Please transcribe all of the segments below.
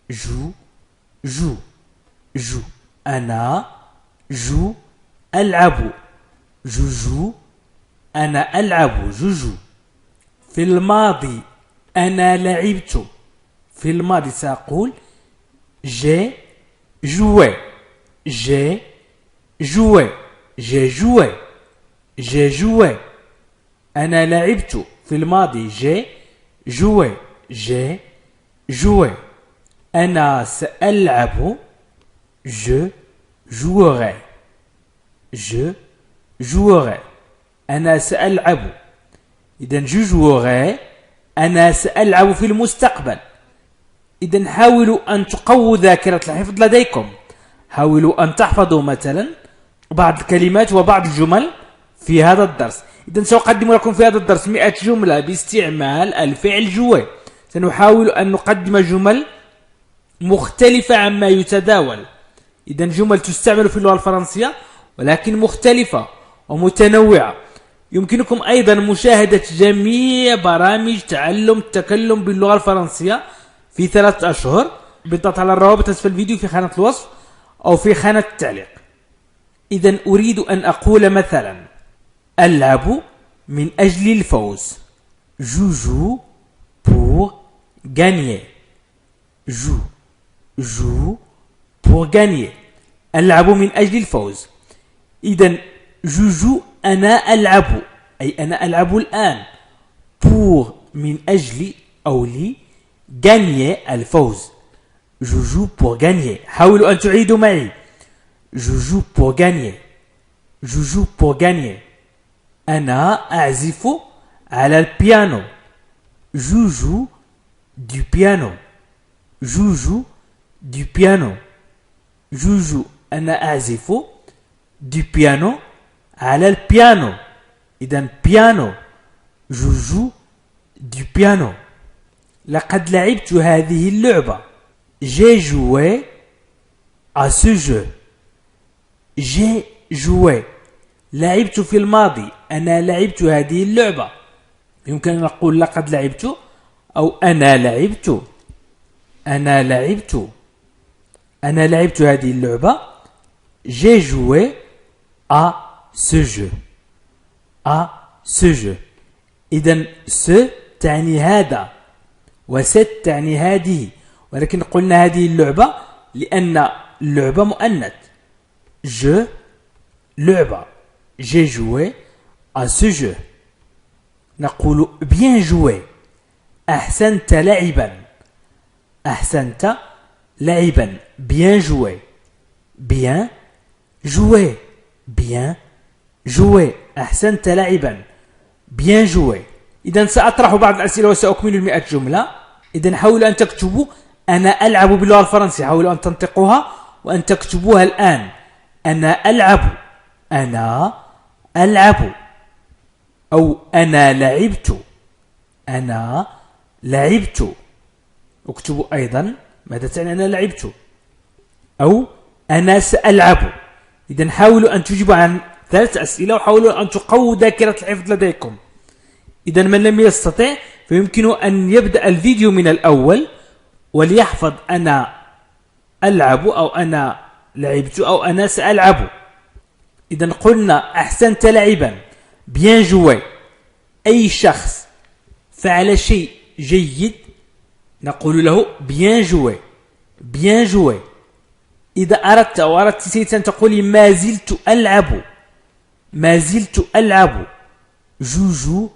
جو جو جو أنا جو ألعب جو أنا ألعب جو في الماضي أنا لعبت في الماضي سأقول j'ai joué j'ai joué j'ai joué j'ai joué أنا لعبت في الماضي j'ai joué أنا سألعب je jouerai أنا سألعب إذن je jouerai أنا سألعب في المستقبل. إذن حاولوا أن تقووا ذاكرة الحفظ لديكم. حاولوا أن تحفظوا مثلا بعض الكلمات وبعض الجمل في هذا الدرس. إذن سأقدم لكم في هذا الدرس 100 جملة باستعمال الفعل jouer. سنحاول أن نقدم جمل مختلفة عما يتداول. إذن جمل تستعمل في اللغة الفرنسية ولكن مختلفة ومتنوعة. يمكنكم أيضا مشاهدة جميع برامج تعلم التكلم باللغة الفرنسية في 3 أشهر. بالضغط على الروابط أسفل الفيديو في خانة الوصف أو في خانة التعليق. إذن أريد أن أقول مثلا ألعب من أجل الفوز. جو pour gagner. جو pour gagner. ألعب من أجل الفوز. إذن جو أنا ألعب أي أنا ألعب الآن pour من أجل أو لي gagner الفوز. جو pour gagner. حاولوا أن تعيدوا معي. جو pour gagner. جو pour gagner. أنا أعزف على البيانو. جو du piano. جو du piano. جو أنا أعزف du piano على البيانو. إذن بيانو جو du piano. لقد لعبت هذه اللعبة. J'ai joué à ce jeu. J'ai joué. لعبت في الماضي. أنا لعبت هذه اللعبة. يمكن أن نقول لقد لعبت أو أنا لعبت. أنا لعبت هذه اللعبة. J'ai joué à ce jeu. إذن ce تعني هذا وست تعني هذه ولكن قلنا هذه اللعبة لأن اللعبة مؤنث. لعبة. J'ai joué à ce jeu. نقول bien joué. أحسنت لعبا. bien joué. أحسنت لعبا. bien joué. إذن سأطرح بعض الأسئلة وسأكمل 100 جملة. إذن حاولوا أن تكتبوا أنا ألعب باللغة الفرنسية. حاولوا أن تنطقوها وأن تكتبوها الآن. أنا ألعب أو أنا لعبت. اكتبوا أيضا ماذا تعني أنا لعبت أو أنا سألعب. إذن حاولوا أن تجيبوا عن 3 أسئلة وحاولوا أن تقووا ذاكرة الحفظ لديكم. إذن من لم يستطع فيمكن أن يبدأ الفيديو من الأول وليحفظ أنا ألعب أو أنا لعبت أو أنا سألعب. إذن قلنا أحسنت لعبا bien joué. أي شخص فعل شيء جيد نقول له bien joué. إذا أردت أو أردت أن تقولي ما زلت ألعب. جو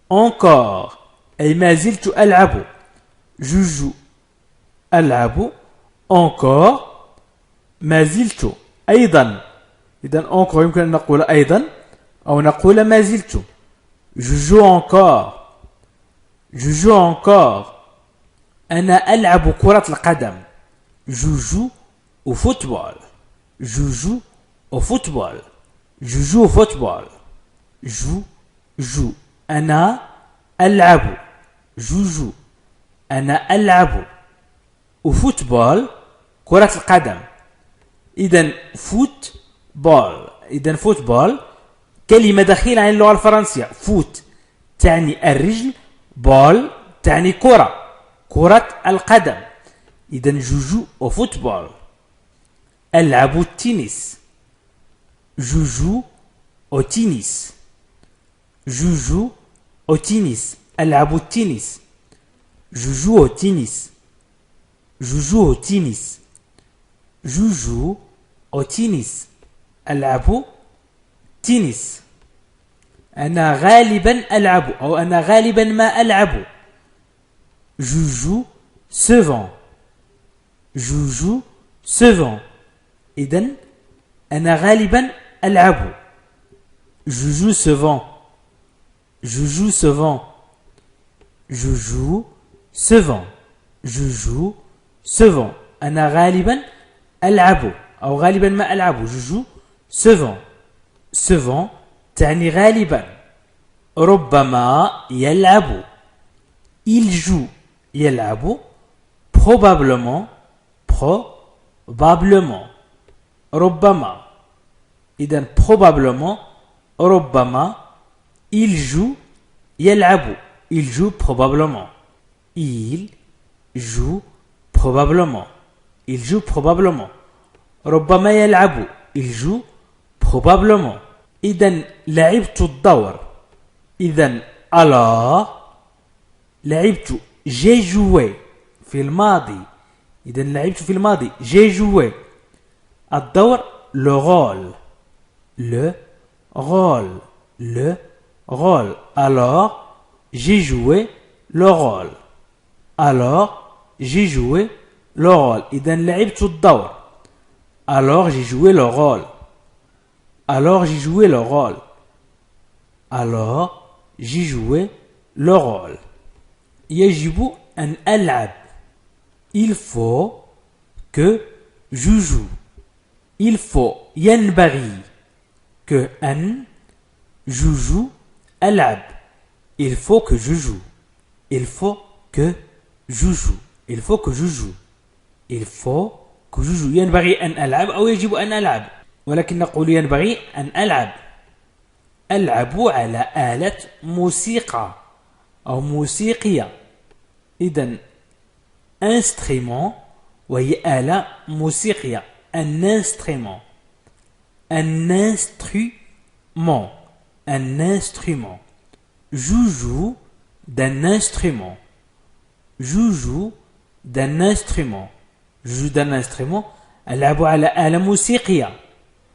encore. أي ما زلت ألعب. جو ألعب encore. ما زلت أيضا. إذن encore يمكن أن نقول أيضا أو نقول ما زلت. جو encore. أنا ألعب كرة القدم. جو au football. جو أنا ألعب. أنا ألعب au football كرة القدم. إذن فوتبول كلمة دخيلة عن اللغة الفرنسية. فوت تعني الرجل. بول تعني كرة القدم. إذا je joue au football. ألعب التنس. Je joue au tennis. Je joue au tennis. ألعب التنس. Je joue au tennis. Je joue au tennis. Je joue au tennis. ألعب تنس. أنا غالبا ألعب أو أنا غالبا ما ألعب. Je joue souvent. Je joue souvent. إذن أنا غالبا ألعب. Je joue souvent. Je joue souvent. Je joue souvent. Je joue souvent. أنا غالبا ألعب أو غالبا ما ألعب. Je joue souvent. souvent تعني غالبا. ربما يلعب. Il joue يلعب. probablement probablement. ربما. إذن probablement ربما. Il joue يلعب. Il joue probablement. Il joue probablement. Il joue probablement. ربما يلعب. Il joue probablement. إذن لعبت الدور. إذن alors لعبت j'ai joué في الماضي. إذن لعبت في الماضي j'ai joué. الدور le rôle. Le rôle. Le rôle. Alors j'ai joué le rôle. Alors j'ai joué le rôle. إذن لعبت الدور. Alors j'ai joué le rôle. Alors j'ai joué le rôle. Alors j'ai joué le rôle. يجب أن ألعب. Il faut que je joue. Il faut ينبغي que أن je joue ألعب. Il faut que je joue. Il faut que je joue. Il faut que je joue. Il faut que je joue. ينبغي أن ألعب أو يجب أن ألعب. ولكن نقول ينبغي أن ألعب. ألعب على آلة موسيقى أو موسيقية. إذن instrument وهي آلة موسيقية. un instrument. Un instrument. Un instrument. Je joue d'un instrument. Je joue d'un instrument. Je joue d'un instrument. ألعب على آلة موسيقية.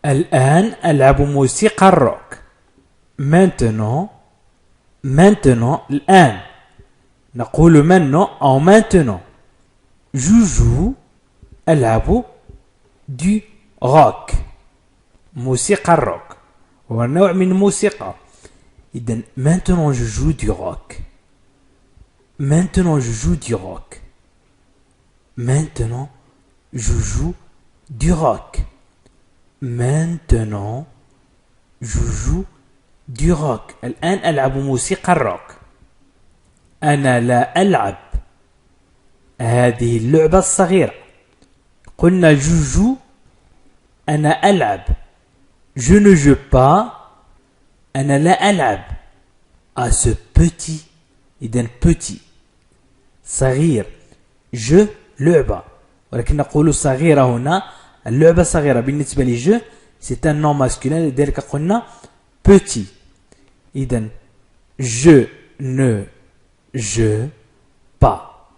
الآن ألعب موسيقى الروك. Maintenant الآن نقول maintenant أو maintenant. Je joue ألعب du rock. موسيقى الروك هو نوع من الموسيقى. إذن maintenant je joue du rock. Maintenant je joue du rock. Maintenant je joue du rock. Maintenant je joue du rock. الآن ألعب موسيقى الروك. أنا لا ألعب هذه اللعبة الصغيرة. قلنا je joue. أنا ألعب. Je ne joue pas. أنا لا ألعب à ce petit. إذن petit صغير. je لعبة. ولكن نقول صغيرة هنا. اللعبة صغيرة بالنسبة لي je c'est un nom masculin. لذلك قلنا petit. إذن je ne joue pas.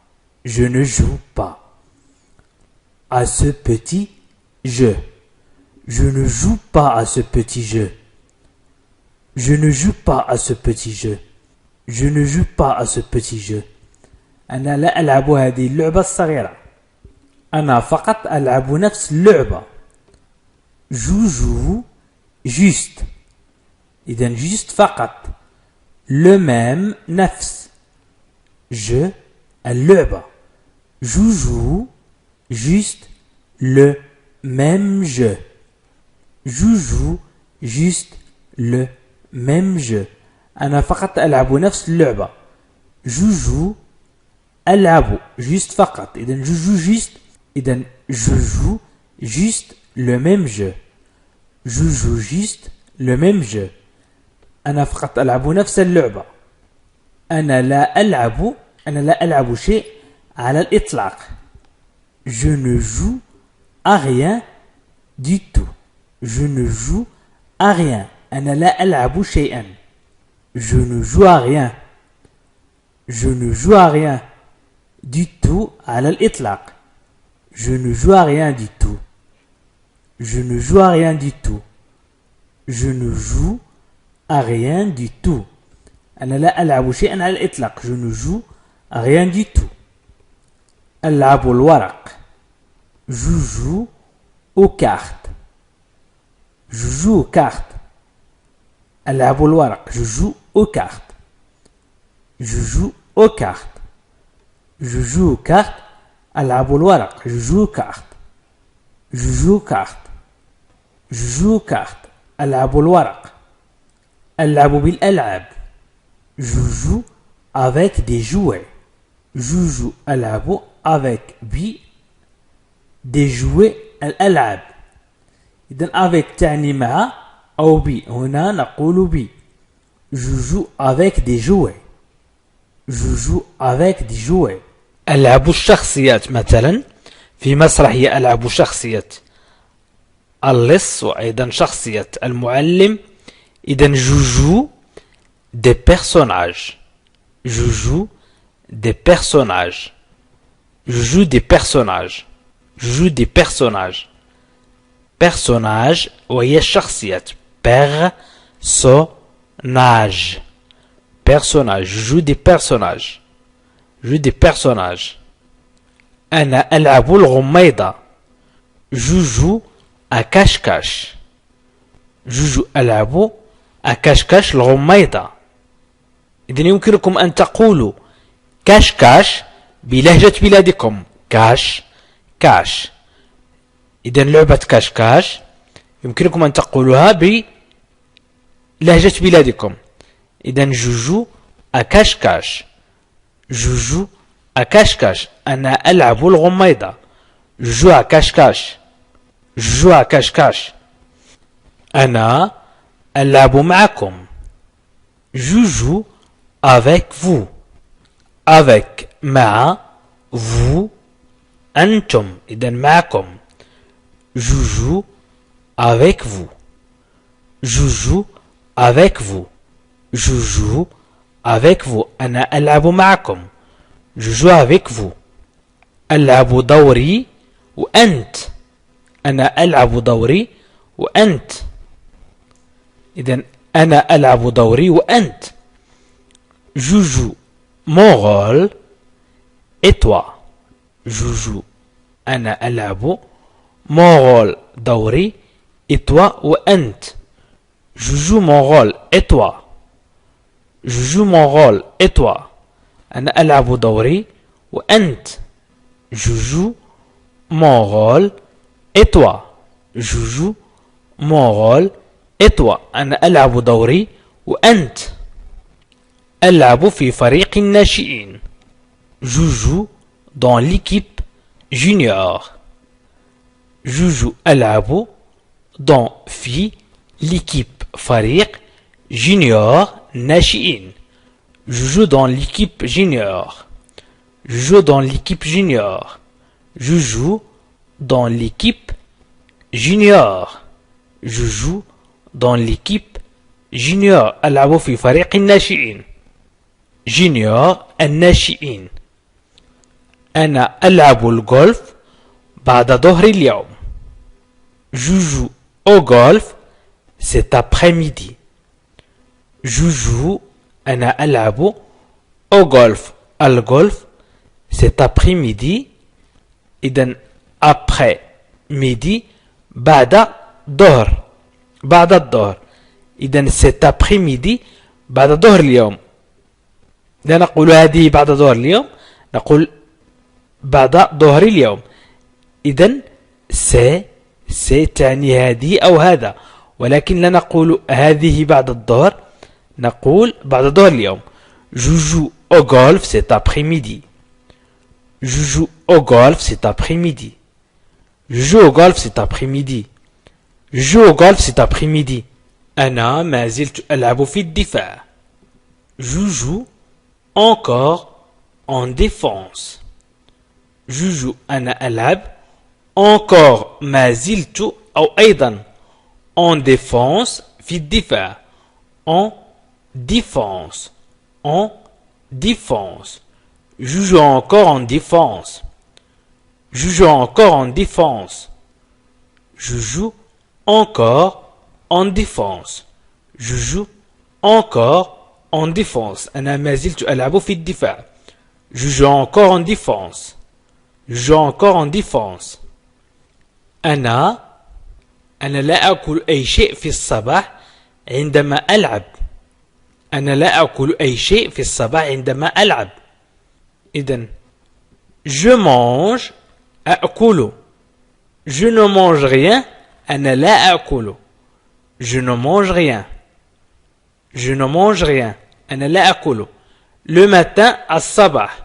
Je ne joue pas à ce petit jeu. Je ne joue pas à ce petit jeu. Je ne joue pas à ce petit jeu. Je ne joue pas à ce petit jeu. أنا لا ألعب هذه اللعبة الصغيرة. أنا فقط ألعب نفس اللعبة. Je joue juste. إذن juste فقط. le même نفس. je اللعبة. Je joue juste le même jeu. Je joue juste le même jeu. أنا فقط ألعب نفس اللعبة. Je joue ألعب juste فقط. إذن je joue juste. إذن je joue juste le même jeu. Je joue juste le même jeu. أنا فقط ألعب نفس اللعبة. أنا لا ألعب أنا لا ألعب شيء على الإطلاق. Je ne joue à rien du tout. Je ne joue à rien. أنا لا ألعب شيئا. Je ne joue à rien. Je ne joue à rien du tout على الإطلاق. Je ne joue à rien du tout. Je ne joue à rien du tout. Je ne joue à rien du tout. أنا لا ألعب شيئا على الإطلاق. Je ne joue à rien du tout. ألعب الورق. Je joue aux cartes. Je joue aux cartes. ألعب الورق. Je joue aux cartes. Je joue aux cartes. Je joue aux cartes. ألعب الورق. Je joue aux cartes. Je joue aux cartes. Je joue aux cartes. ألعب الورق. ألعب بالألعاب. Je joue avec des jouets. Je joue ألعب avec des jouets الألعاب. إذن avec تعني مع أو بي. هنا نقول بي. Je joue avec des jouets. Je joue avec des jouets. ألعب الشخصيات مثلا في مسرحية ألعب شخصية اللص وأيضا شخصية المعلم. إذن je joue des personnages. Je joue des personnages. Je joue des personnages. Je joue des personnages. Personnage وهي الشخصيات. Personnage. Personnage. Je joue des personnages. Je joue des personnages. أنا ألعب الغميضة. Je joue à cache-cache. Je joue ألعب à cache-cache الغميضة. إذن يمكنكم أن تقولوا كاش-كاش بلهجة بلادكم. كاش-كاش. إذن لعبة كاش-كاش يمكنكم أن تقولوها بلهجة بلادكم. إذن je joue à cache-cache. Je joue à cache-cache. أنا ألعب الغميضة. Je joue à cache-cache. Je joue à cache-cache. أنا ألعب معكم. Je joue avec vous. Avec مع vous أنتم. إذن معكم. Je joue avec vous. Je joue avec vous. Je joue avec vous. أنا ألعب معكم. Je joue avec vous. ألعب دوري وأنت. أنا ألعب دوري وأنت. إذن أنا ألعب دوري وأنت. Je joue mon rôle et toi. Je joue أنا ألعب mon rôle دوري et toi وأنت. Je joue mon rôle et toi. Je joue mon rôle et toi. أنا ألعب دوري وأنت. Je joue mon rôle et toi. Je joue mon rôle et toi. أنا ألعب دوري وأنت. ألعب في فريق الناشئين. Je joue dans l'équipe junior. Je joue ألعب dans في l'équipe فريق junior ناشئين. Je joue dans l'équipe junior. Je joue dans l'équipe junior. Je joue dans l'équipe junior. Je joue dans l'équipe junior. ألعب في فريق الناشئين. junior الناشئين. أنا ألعب الجولف بعد ظهر اليوم. Je joue au golf cet après-midi. Je joue أنا ألعب au golf. الجولف cet après-midi. إذن après midi بعد ظهر. بعد الظهر. إذن cet après-midi بعد ظهر اليوم. لا نقول هذه بعد ظهر اليوم. نقول بعد ظهر اليوم. إذن سي تعني هذه أو هذا. ولكن لا نقول هذه بعد الظهر. نقول بعد ظهر اليوم. Je joue au golf cet après-midi. Je joue au golf cet après-midi. Je joue au golf cet après-midi. Je joue au golf cet après-midi. أنا ما زلت ألعب في الدفاع. Je joue encore en défense. Je joue أنا ألعب. Encore ما زلت أو أيضا en défense في الدفاع. En défense. En défense. Je joue encore en défense. Je joue encore en défense. Je joue encore en défense. Je joue encore en défense. أنا ما زلت ألعب في الدفاع. Je joue encore en défense. Je joue encore en défense. أنا لا أكل أي شيء في الصباح عندما ألعب. أنا لا أكل أي شيء في الصباح عندما ألعب. إذن je mange أأكل. Je ne mange rien. أنا لا أأكل. Je ne mange rien. Je ne mange rien. أنا لا أكل. Le matin الصباح.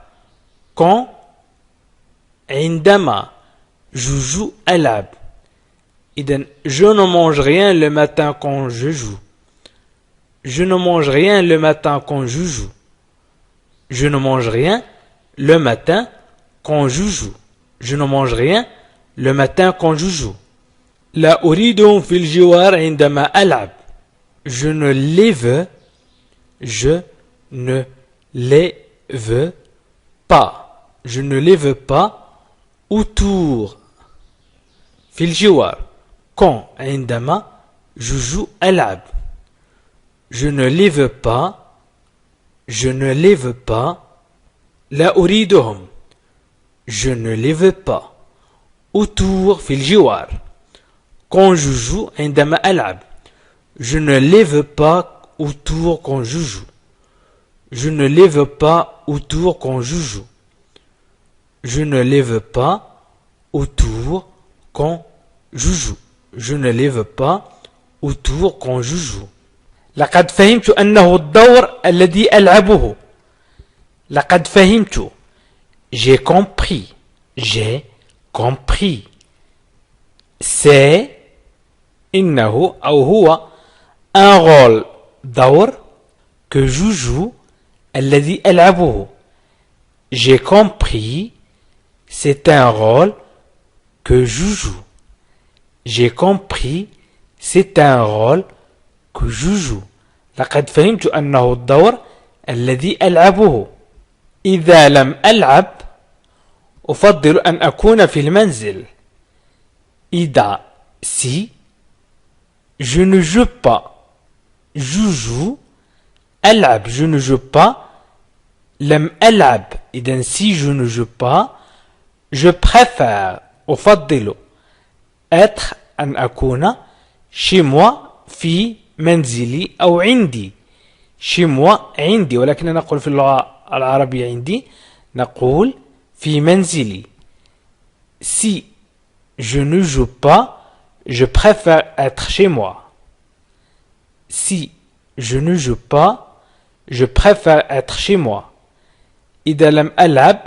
Quand عندما je joue ألعب. إذن je ne mange rien le matin quand je joue. Je ne mange rien le matin quand je joue. Je ne mange rien le matin quand je joue. Je ne mange rien le matin quand je joue. لا أريدهم في الجوار عندما ألعب. Je ne les veux. Je ne les veux pas. Je ne les veux pas autour. في الجوار. Quand عندما je joue ألعب. Je ne les veux pas. Je ne les veux pas. لا أريدهم. Je ne les veux pas. Autour في الجوار. Quand je joue عندما ألعب. Je ne les veux pas autour quand je joue. Je ne les veux pas autour quand je joue. Je ne les veux pas autour quand je joue. Je ne les veux pas autour quand je joue. لقد فهمت أنه الدور الذي ألعبه. لقد فهمت. J'ai compris. J'ai compris. C'est إنه أو هو un rôle دور que je joue الذي ألعبه. J'ai compris. C'est un rôle que je joue. J'ai compris. C'est un rôle que je joue. لقد فهمت أنه الدور الذي ألعبه. إذا لم ألعب أفضل أن أكون في المنزل. إذا si je ne joue pas. Je joue. ألعب je ne joue pas. لم ألعب إذا si je ne joue pas. Je préfère أفضل être أن أكون chez moi في منزلي أو عندي. chez moi عندي ولكن نقول في اللغة العربية عندي نقول في منزلي. Si je ne joue pas, je préfère être chez moi. Si je ne joue pas, je préfère être chez moi. إذا لم ألعب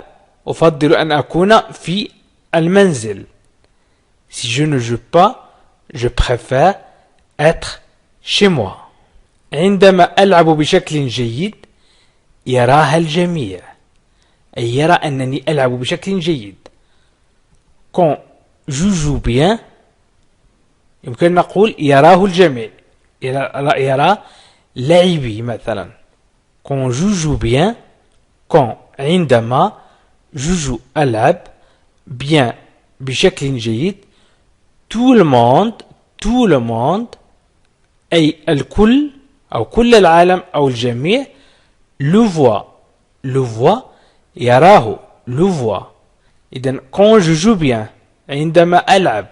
أفضل أن أكون في المنزل. Si je ne joue pas, je préfère être chez moi. عندما ألعب بشكل جيد يراها الجميع. أي يرى أنني ألعب بشكل جيد. Quand je joue bien يمكن نقول يراه الجميع. يرى لاعبي مثلا. Quand je joue bien. Quand عندما je joue ألعب bien بشكل جيد. Tout le monde أي الكل أو كل العالم أو الجميع le voit يراه le voit. إذن quand je joue bien عندما ألعب.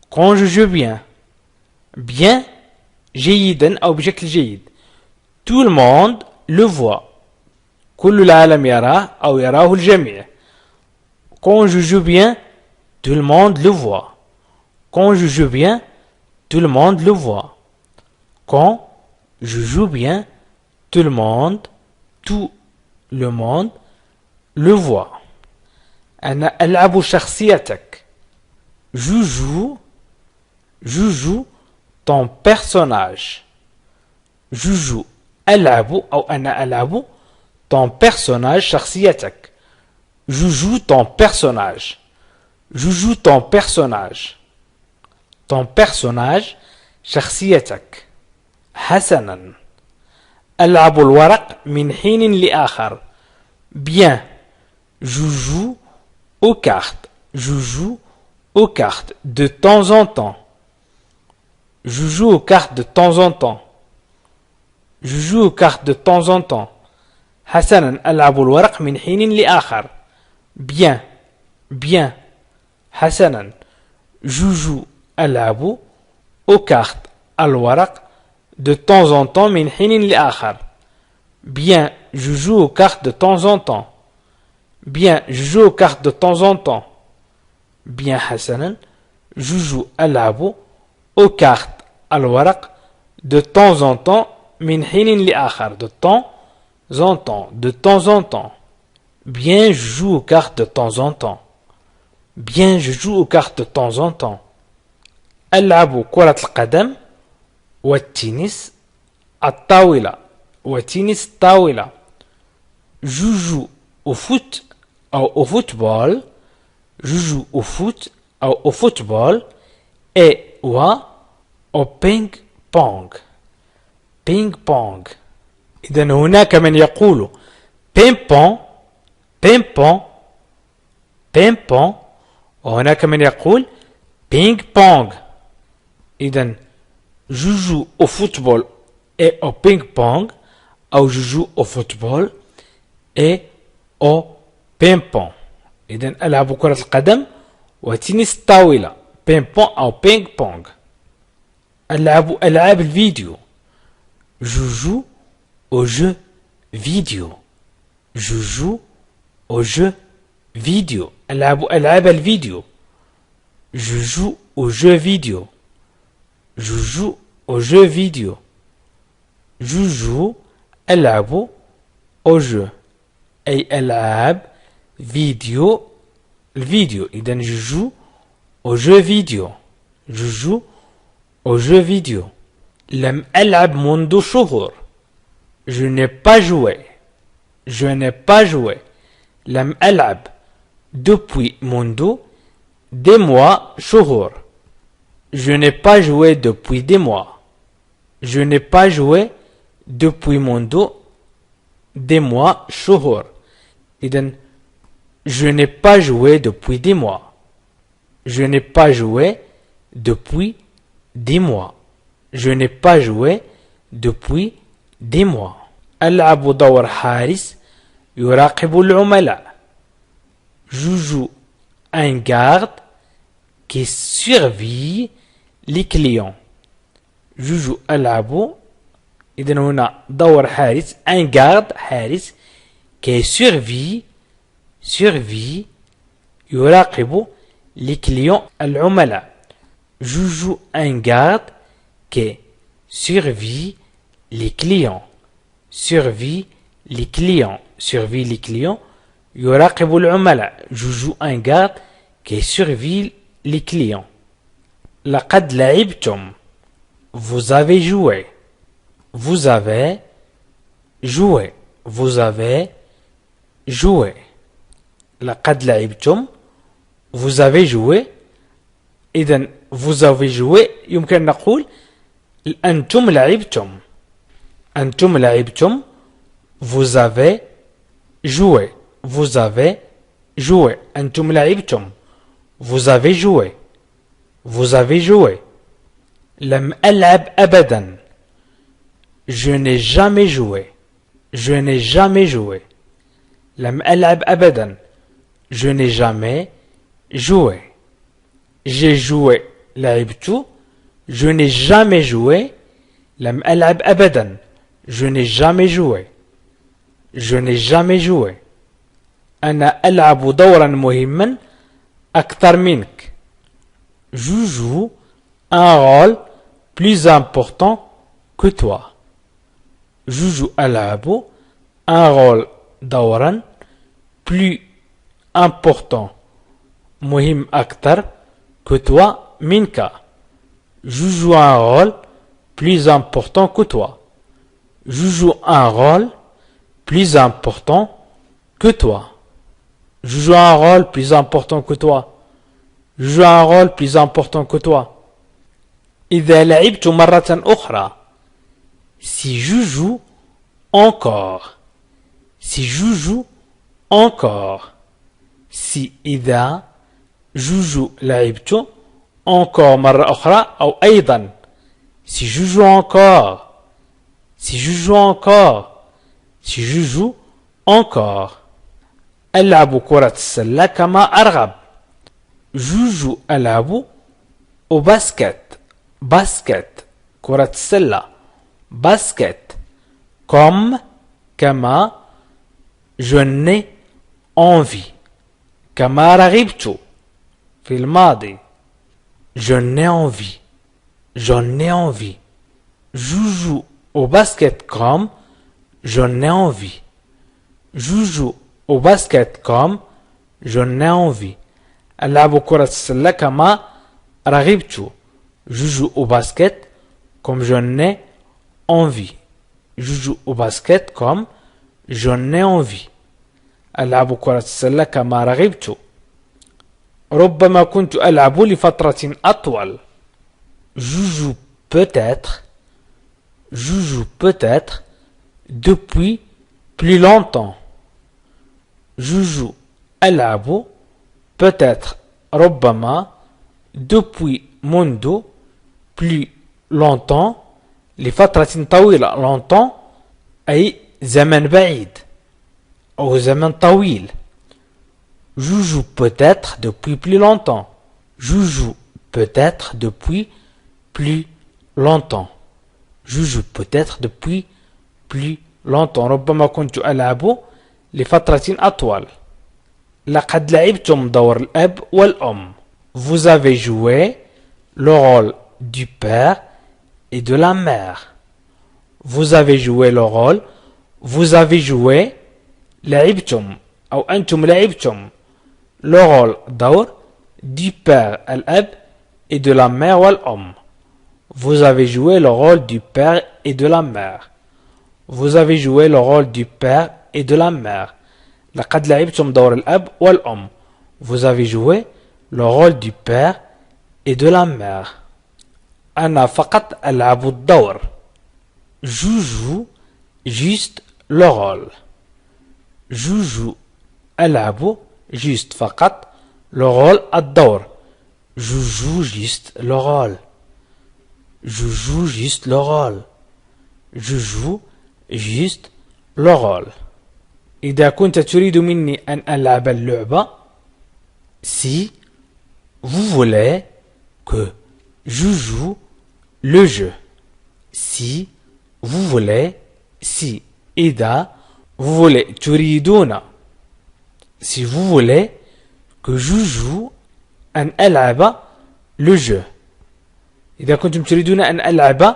quand je joue bien جيدا أو بشكل جيد. tout le monde le voit. كل العالم يراه أو يراه الجميع. quand je joue bien tout le monde le voit. quand je joue bien tout le monde le voit. quand je joue bien tout le monde le voit. أنا ألعب شخصيتك. je joue ton personnage. je joue ألعب أو أنا ألعب ton personnage شخصيتك. Je joue ton personnage. Je joue ton personnage. Ton personnage شخصيتك. حسنا. ألعب الورق من حين لآخر. Bien. Je joue aux cartes. Je joue aux cartes de temps en temps. Je joue aux cartes de temps en temps. Je joue aux cartes de temps en temps. حسنا ألعب الورق من حين لآخر. Bien. Bien. حسنا. Je joue ألعب aux cartes الورق de temps en temps من حين لآخر. Bien. Je joue aux cartes de temps en temps. Bien. Je joue aux cartes de temps en temps. Bien. حسنا. Je joue ألعب aux cartes الورق de temps en temps من حين لآخر. De temps en temps. De temps en temps. Bien, je joue aux cartes de temps en temps. Bien, je joue aux cartes de temps en temps. ألعب كرة القدم والتنس الطاولة وتنس الطاولة. Je joue au foot ou au football. Je joue au foot ou au football et au ping pong. Ping pong. إذن هناك من يقول ping pong ping pong ping pong وهناك من يقول ping pong. إذن je joue au football et au ping pong أو je joue au football et au ping pong. إذن ألعب كرة القدم وتنس الطاولة ping pong أو ping pong. ألعب ألعاب الفيديو. Je joue aux jeux vidéo. Je joue aux jeux vidéo. ألعب ألعاب الفيديو. Je joue aux jeux vidéo. Je joue aux jeux vidéo. Je joue ألعب aux jeux أي ألعاب فيديو الفيديو. إذن je joue aux jeux vidéo. Je joue aux jeux vidéo. لم ألعب منذ شهور. Je n'ai pas joué. Je n'ai pas joué. لم ألعب depuis منذ des mois شهور. Je n'ai pas joué depuis des mois. Je n'ai pas joué depuis منذ des mois شهور. إذن je n'ai pas joué depuis des mois. Je n'ai pas joué depuis des mois. Je n'ai pas joué depuis des mois. ألعب دور حارس يراقب العملاء. Je joue un garde qui surveille les clients. Je joue ألعب إذن هنا دور حارس un garde حارس qui surveille يراقب les clients العملاء. Je joue un garde qui surveille les clients. Surveille les clients. Surveille les clients. يراقب العملاء. Je joue un garde qui surveille les clients. لقد لعبتم. Vous avez joué. Vous avez joué. Vous avez joué. لقد لعبتم. Vous avez joué. إذن vous avez joué يمكن نقول أنتم لعبتم. أنتم لعبتم. Vous avez joué. Vous avez joué. أنتم لعبتم. Vous avez joué. Vous avez joué. لم ألعب أبدا. Je n'ai jamais joué. Je n'ai jamais joué. لم ألعب أبدا. Je n'ai jamais joué. J'ai joué. لعبت. Je n'ai jamais joué. لم ألعب أبدا. Je n'ai jamais joué. Je n'ai jamais joué. أنا ألعب دورا مهما أكثر منك. Je joue un rôle plus important que toi. Je joue ألعب un rôle دورا plus important مهم أكثر que toi منك. Je joue un rôle plus important que toi. Je joue un rôle plus important que toi. Je joue un rôle plus important que toi. Je joue un rôle plus important que toi. إذا لعبت مرة أخرى. Si je joue encore. Si je joue encore. Si إذا je joue لعبت encore مرة أخرى أو أيضا. Si je joue encore. Si je joue encore. Si je joue encore. ألعب كرة السلة كما أرغب. Je joue ألعب au basket. Basket. كرة السلة. Basket. Comme كما je n'ai envie. كما رغبت في الماضي. Je n'ai envie. J'en ai envie. Je joue au basket comme j'en ai envie. Je joue au basket comme j'en ai envie. ألعب كرة السلة كما رغبت. Je joue au basket comme j'en ai envie. Je joue au basket comme j'en ai envie. ألعب كرة السلة كما رغبت. ربما كنت ألعب لفترة أطول. Je joue peut-être. Je joue peut-être depuis plus longtemps. Je joue ألعب peut-être ربما depuis منذ plus longtemps لفترة طويلة longtemps أي زمن بعيد أو زمن طويل. Je joue peut-être depuis plus longtemps. Je joue peut-être depuis plus longtemps. Je joue peut-être depuis plus longtemps. ربما كنت ألعب لفترة أطول. لقد لعبتم دور الأب والأم. Vous avez joué le rôle du père et de la mère. Vous avez joué le rôle. Vous avez joué لعبتم أو أنتم لعبتم le rôle دور du père الأب et de la mère والأم. Vous avez joué le rôle du père et de la mère. Vous avez joué le rôle du père et de la mère. لقد لعبتم دور الأب والأم. Vous avez joué le rôle du père et de la mère. أنا فقط ألعب الدور. Je joue juste le rôle. Je joue ألعب juste فقط le rôle الدور. Je joue juste le rôle. Je joue juste le rôle. Je joue juste le rôle. إذا كنت تريد مني أن ألعب اللعبة. Si vous voulez que je joue le jeu. Si vous voulez. Si إذا vous voulez تريدون. Si vous voulez que je joue أن ألعب le jeu. إذا كنتم تريدون أن ألعب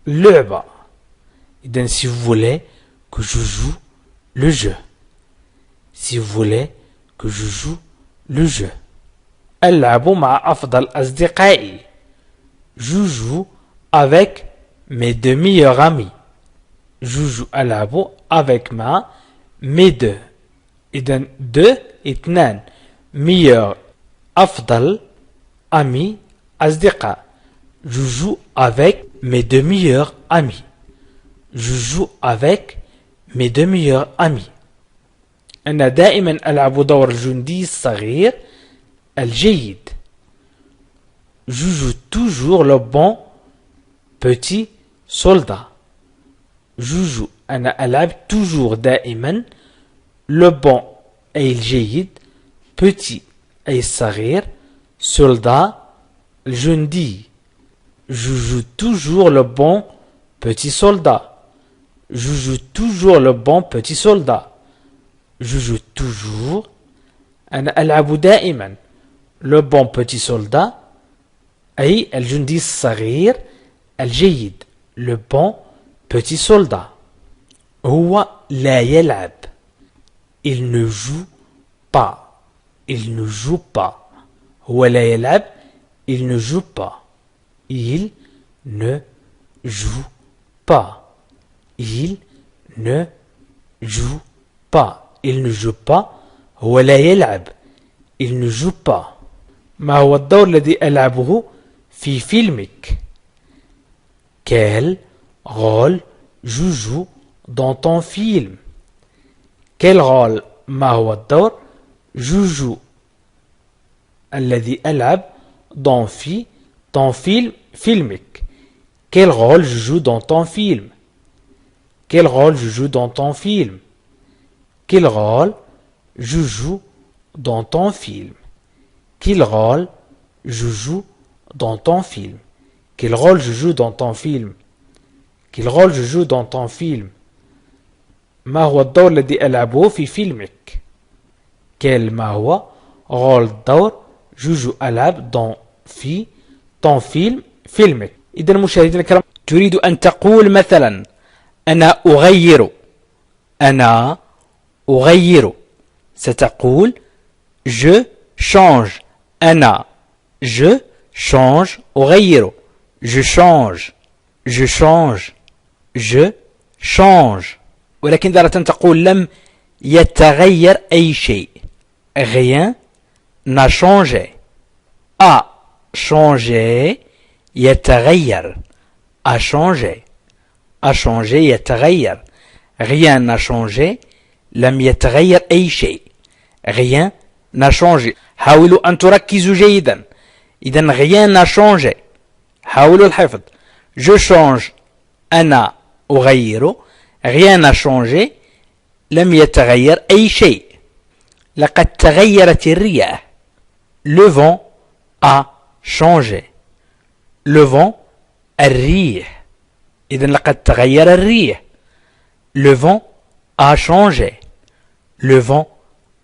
اللعبة. إذن si vous voulez que je joue le jeu. Si vous voulez que je joue le jeu. ألعب مع أفضل أصدقائي. Je joue avec mes deux meilleurs amis. Je joue ألعب avec mes deux. إذن deux اثنان meilleur أفضل amis أصدقاء. Je joue avec mes deux meilleurs amis. Je joue avec mes deux meilleurs amis. أنا دائما ألعب دور الجندي الصغير الجيد. Je joue toujours le bon petit soldat. Je joue أنا ألعب toujours دائما le bon أي الجيد petit أي الصغير soldat الجندي. Je joue toujours le bon petit soldat. Je joue toujours le bon petit soldat. Je joue toujours أنا ألعب دائما le bon petit soldat أي الجندي الصغير الجيد le bon petit soldat. هو لا يلعب. Il ne joue pas. Il ne joue pas. هو لا يلعب. Il ne joue pas. Il ne joue pas. Il ne joue pas. Il ne joue pas. هو لا يلعب. Il ne joue pas. ما هو الدور الذي ألعبه في فيلمك؟ Quel rôle je joue dans ton film? Quel rôle ما هو الدور je joue الذي ألعب dans ton film فيلمك. Quel rôle je joue dans ton film? Quel rôle je joue dans ton film? Quel rôle je joue dans ton film? Quel rôle je joue dans ton film? Quel rôle je joue dans ton film? Quel rôle je joue dans ton film? ما هو الدور الذي ألعبه في فيلمك؟ Quel ما هو رول الدور je joue ألعب في ton film فيلمك. إذا مشاهدينا الكرام تريد أن تقول مثلا أنا أغير ستقول je change. je change أغير je change. ولكن تارة تقول لم يتغير أي شيء. rien n'a changé. a changé يتغير a changé يتغير. rien n'a changé لم يتغير أي شيء. rien n'a changé. حاولوا أن تركزوا جيدا. إذن rien n'a changé. حاولوا الحفظ. je change أنا أغير rien n'a changé لم يتغير أي شيء. لقد تغيرت الرياح. le vent a changé. le vent الريح. إذن لقد تغير الريح. le vent a changé. le vent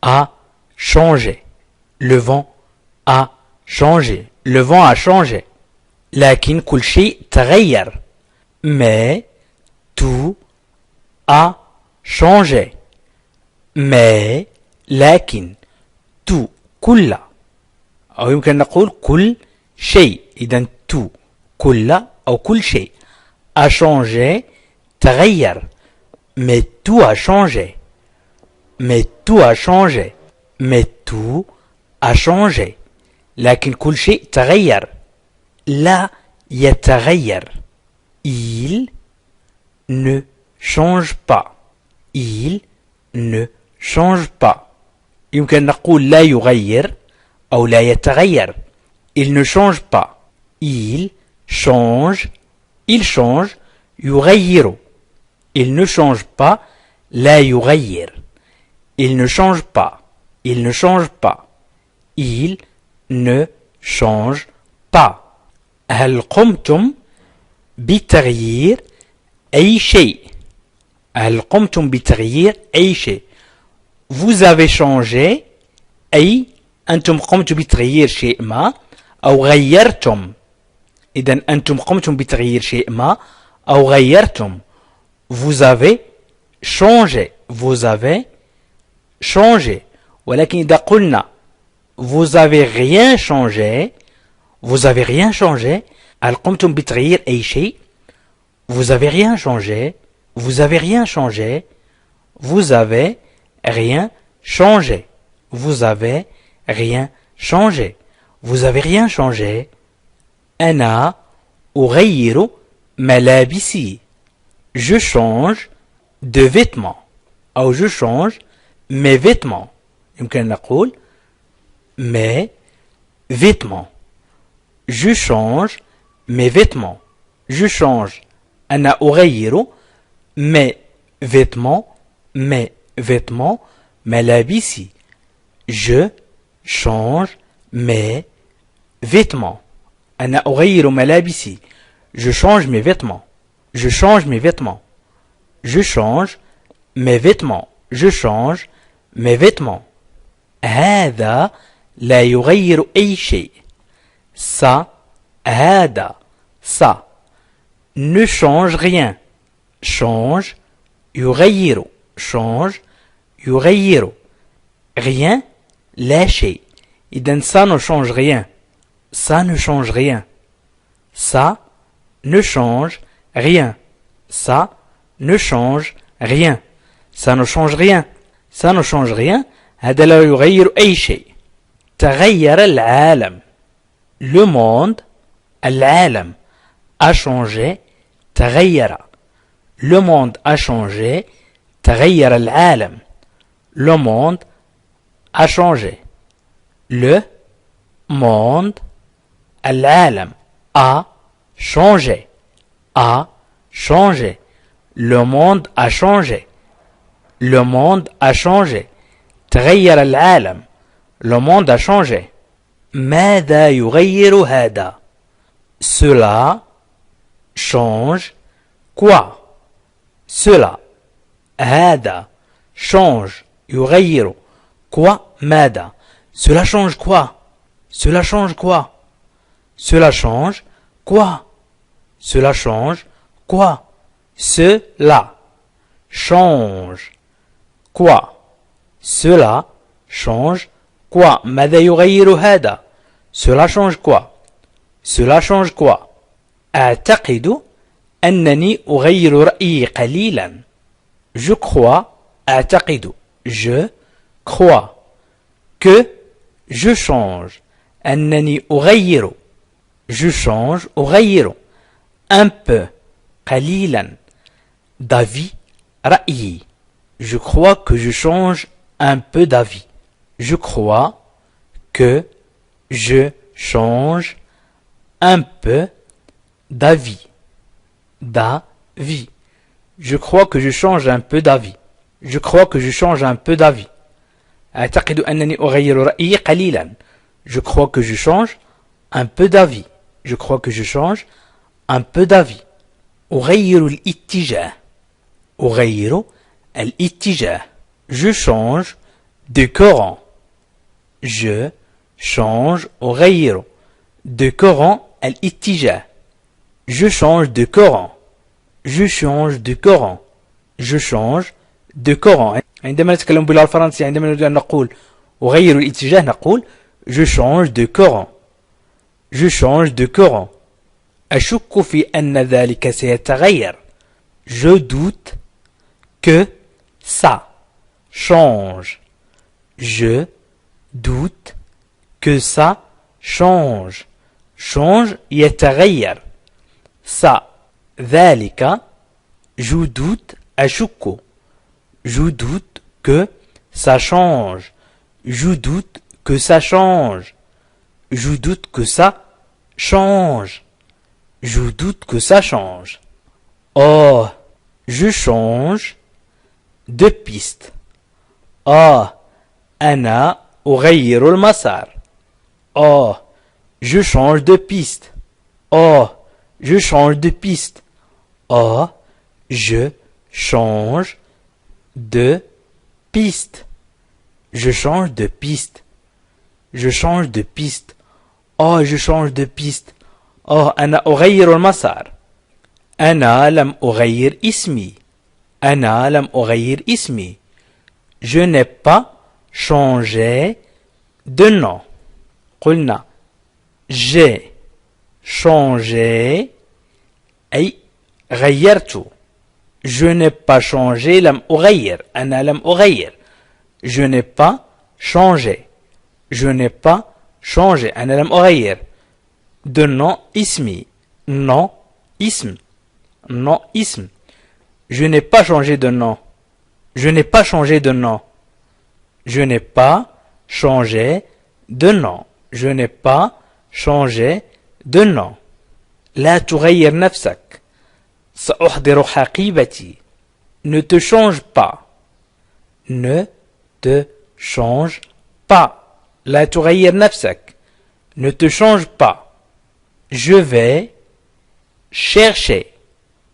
a changé. le vent a changé. le vent a changé. لكن كل شيء تغير. mais tout a changé. mais لكن tout كل أو يمكن نقول كل شيء. إذن tout كل أو كل شيء a changé تغير. mais tout a changé. mais tout a changé. mais tout a changé. لكن كل شيء تغير. لا يتغير. il ne change pas. il ne change pas. يمكن نقول لا يغير أو لا يتغير. il ne change pas. il change يغير. il ne change pas لا يغير. il ne change pas. il ne change pas. il ne change pas. هل قمتم بتغيير أي شيء؟ هل قمتم بتغيير أي شيء؟ vous avez changé أي أنتم قمتم بتغيير شيء ما أو غيرتم. إذن أنتم قمتم بتغيير شيء ما أو غيرتم. vous avez changé. vous avez changé. ولكن إذا قلنا vous avez rien changé. vous avez rien changé. هل قمتم بتغيير أي شيء؟ vous avez rien changé. vous avez rien changé. vous avez rien changé. vous avez rien changé. vous avez rien changé. أنا أغير ملابسي. je change de vêtements أو je change mes vêtements. يمكن نقول mes vêtements. je change mes vêtements. je change أنا أغير mes vêtements. mes vêtements ملابسي. je change mes vêtements. أنا أغير ملابسي. je change mes vêtements. je change mes vêtements. je change mes vêtements. je change mes vêtements. هذا لا يغير أي شيء. ça هذا ça ne change rien. change يغير. change يغير. rien لا شيء. إذن ça ne change rien. ça ne change rien. ça ne change rien. ça ne change rien. ça ne change rien. ça ne change rien. هذا لا يغير أي شيء. تغير العالم. Le monde, العالم a changé. تغير. Le monde a changé. تغير العالم. Le monde a changé. Le monde, العالم a changé. A changé. Le monde a changé. Le monde a changé. تغير العالم. Le monde a changé. ماذا يغير هذا? Cela change quoi? Cela. هذا change. يغير. Quoi? ماذا? Cela change quoi? Cela change quoi? Cela change quoi? Cela change quoi? Cela change quoi? Cela change quoi? ماذا يغير هذا? Cela change quoi? Cela change quoi? أعتقد أنني أغير رأيي قليلا. Je crois. أعتقد. Je crois que je change. أنني أغير. Je change. أغير. Un peu. قليلا. D'avis. رأيي. Je crois que je change un peu d'avis. Je crois que je change un peu d'avis. D'avis. Je crois que je change un peu d'avis. Je crois que je change un peu d'avis. أعتقد أنني أغير رأيي قليلا. Je crois que je change un peu d'avis. Je crois que je change un peu d'avis. أغير الاتجاه. أغير الاتجاه. Je change de courant. Je change. أغير de courant الاتجاه. Je change de courant. Je change de courant. Je change de courant. عندما نتكلم باللغة الفرنسية عندما نريد أن نقول أغير الاتجاه نقول je change de courant. Je change de courant. أشك في أن ذلك سيتغير. Je doute que ça change. Je doute que ça change. Change يتغير. Ça ذلك je doute أشك. Je doute que ça change. Je doute que ça change. Je doute que ça change. Je doute que ça change. Oh, je change de piste. Oh, أنا أغير المسار. Oh, je change de piste. Oh, je change de piste. Oh, je change de piste. Je change de piste. Je change de piste. Oh, je change de piste. Oh, أنا أغير المسار. أنا لم أغير اسمي. أنا لم أغير اسمي. Je n'ai pas changé de nom. قلنا j'ai changé أي غيرت. Je n'ai pas changé لم أغير. أنا لم أغير. Je n'ai pas changé. Je n'ai pas changé. أنا لم أغير. De nom اسمي. Non اسم. Non اسم. Je n'ai pas changé de nom. Je n'ai pas changé de nom. Je n'ai pas changé de nom. Je n'ai pas changé de nom. لا تغير نفسك. سأحضر حقيبتي. Ne te change pas. Ne te change pas. لا تغير نفسك. Ne te change pas. Je vais chercher.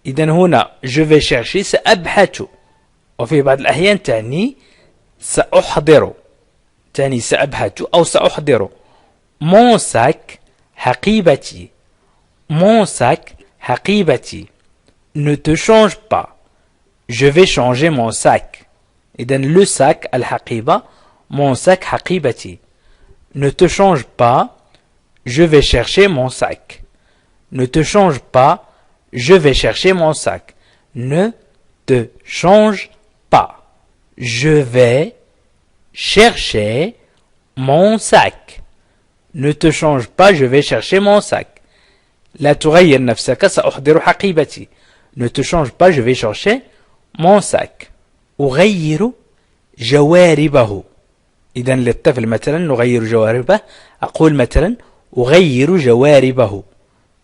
إذن هنا je vais chercher سأبحث. وفي بعض الأحيان تعني سأحضر. تعني سأبحث أو سأحضر. Mon sac حقيبتي. Mon sac حقيبتي. Ne te change pas. Je vais changer mon sac. إذن le sac الحقيبة. Mon sac حقيبتي. Ne te change pas. Je vais chercher mon sac. Ne te change pas. Je vais chercher mon sac. Ne te change pas. Je vais chercher mon sac. Ne te change pas, je vais chercher mon sac. لا تغير نفسك سأحضر حقيبتي. Ne te change pas, je vais chercher mon sac. أغير جواربه. إذا للطفل مثلا نغير جواربه. أقول مثلا أغير جواربه.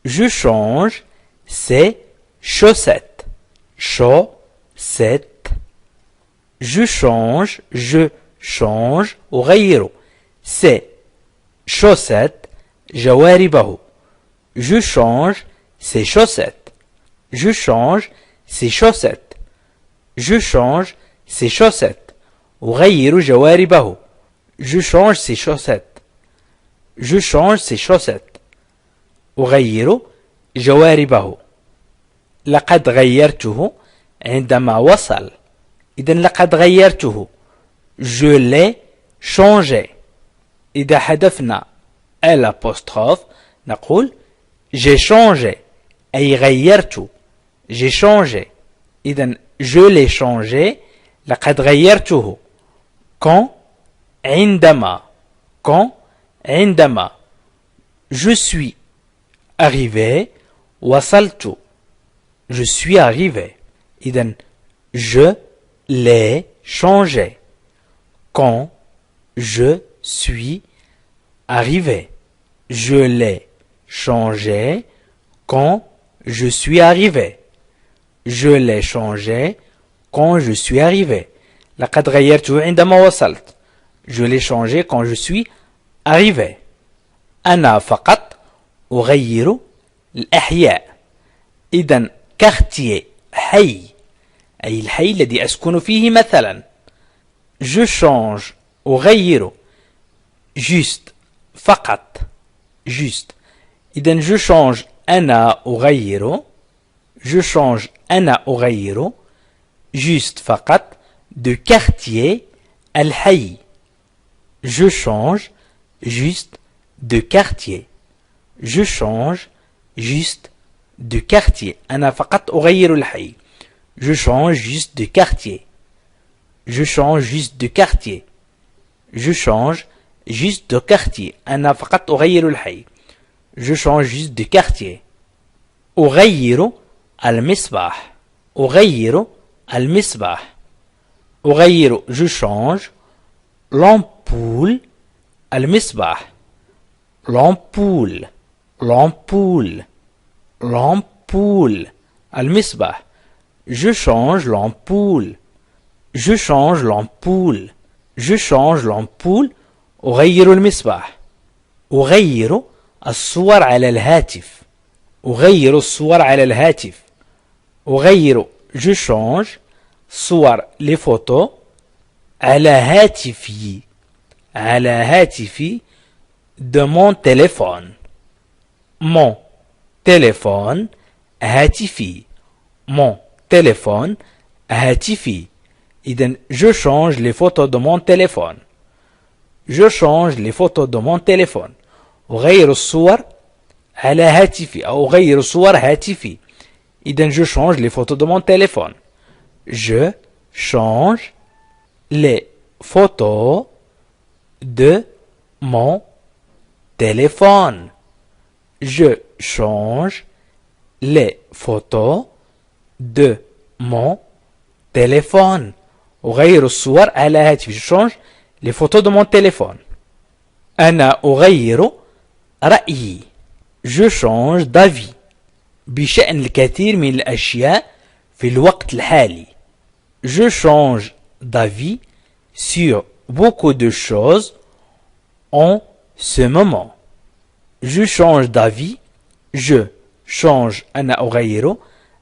Je change ses chaussettes. Chaussettes. Je change أغير ses chaussettes جواربه. Je change ses chaussettes. Je change ses chaussettes. Je change ses chaussettes. أغير جواربه. Je change ses chaussettes. Je change ses chaussettes. أغير جواربه. لقد غيرته عندما وصل. إذن لقد غيرته. Je l'ai changé. إذا حذفنا الأبوستروف نقول j'ai changé أي غيرت. j'ai changé. إذن je l'ai changé لقد غيرته. quand عندما. quand عندما. je suis arrivé وصلت. je suis arrivé. إذن je l'ai changé. quand je suis arrivé. Je l'ai changé quand je suis arrivé. Je l'ai changé quand je suis arrivé. لقد غيرته عندما وصلت. Je l'ai changé quand je suis arrivé. أنا فقط أغير الأحياء. إذن quartier حي أي الحي الذي أسكن فيه مثلا. Je change أغير juste فقط juste. إذن je change أنا أغير. je change أنا أغير juste فقط de quartier الحي. je change juste de quartier. je change juste de quartier. أنا فقط أغير الحي. je change juste de quartier. je change juste de quartier. je change juste de quartier. أنا فقط أغير الحي. je change juste de quartier. أغير المصباح. أغير المصباح. أغير je change l'ampoule المصباح. l'ampoule l'ampoule l'ampoule المصباح. je change l'ampoule. je change l'ampoule. je change l'ampoule. أغير المصباح. أغير الصور على الهاتف. أغير الصور على الهاتف. أغير je change صور les photos على هاتفي. على هاتفي de mon téléphone. mon téléphone هاتفي. mon téléphone هاتفي. إذن je change les photos de mon téléphone. je change les photos de mon téléphone. أغير الصور على هاتفي أو أغير صور هاتفي. إذن je change les photos de mon téléphone. je change les photos de mon téléphone. je change les photos de mon téléphone. أغير الصور على هاتفي. je change les photos de mon téléphone. أنا أغير رأيي. je change d'avis بشأن الكثير من الأشياء في الوقت الحالي. je change d'avis sur beaucoup de choses en ce moment. je change d'avis. je change أنا أغير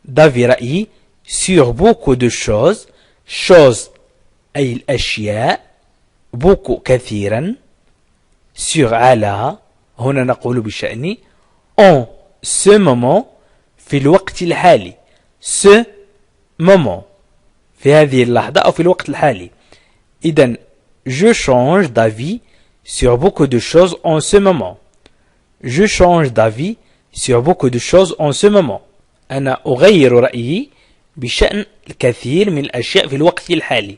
d'avis رأيي sur beaucoup de choses. choses أي الأشياء. beaucoup كثيرا. sur على هنا نقول بشأن en ce moment في الوقت الحالي. ce moment في هذه اللحظة أو في الوقت الحالي. إذن je change d'avis sur beaucoup de choses en ce moment. je change d'avis sur beaucoup de choses en ce moment. أنا أغير رأيي بشأن الكثير من الأشياء في الوقت الحالي.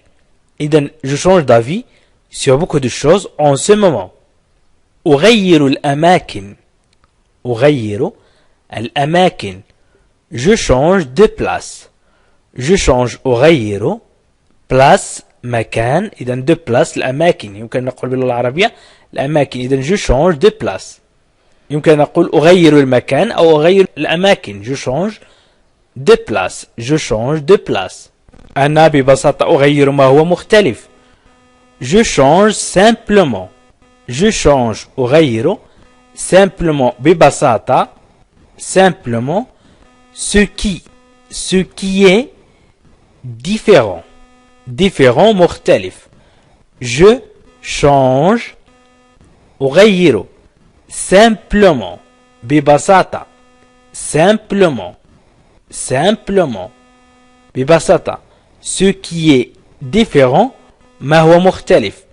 إذن je change d'avis sur beaucoup de choses en ce moment. أغير الأماكن. أغير الأماكن. Je change de place. Je change أغير place مكان. إذا de place الأماكن. يمكن نقول باللغة العربية الأماكن. إذا je change de place. يمكن نقول أغير المكان أو أغير الأماكن. Je change de place. Je change de place. أنا ببساطة أغير ما هو مختلف. Je change simplement. Je change أغير simplement ببساطة simplement ce qui est différent. Différent مختلف. Je change أغير simplement ببساطة simplement simplement ببساطة ce qui est différent ما هو مختلف.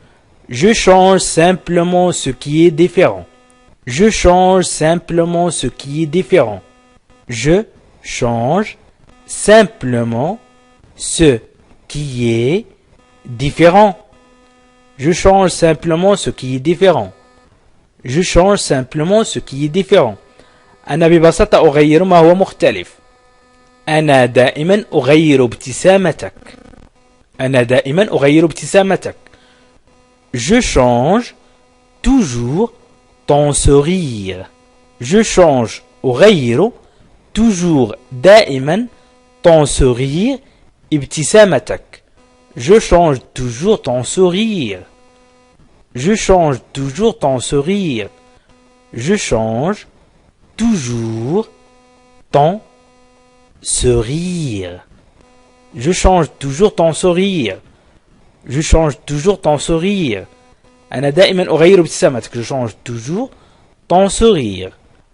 Je change simplement ce qui est différent. Je change simplement ce qui est différent. Je change simplement ce qui est différent. Je change simplement ce qui est différent. Je change simplement ce qui est différent. أنا ببساطة أغير ما هو مختلف. أنا دائما أغير ابتسامتك. أنا دائما أغير ابتسامتك. Je change toujours ton sourire. Je change أغير toujours دائما ton sourire ابتسامتك. Je change toujours ton sourire. Je change toujours ton sourire. Je change toujours ton sourire. Je change toujours ton sourire. Je change toujours ton sourire. أنا دائما أغير ابتسامتك. Je change toujours ton sourire.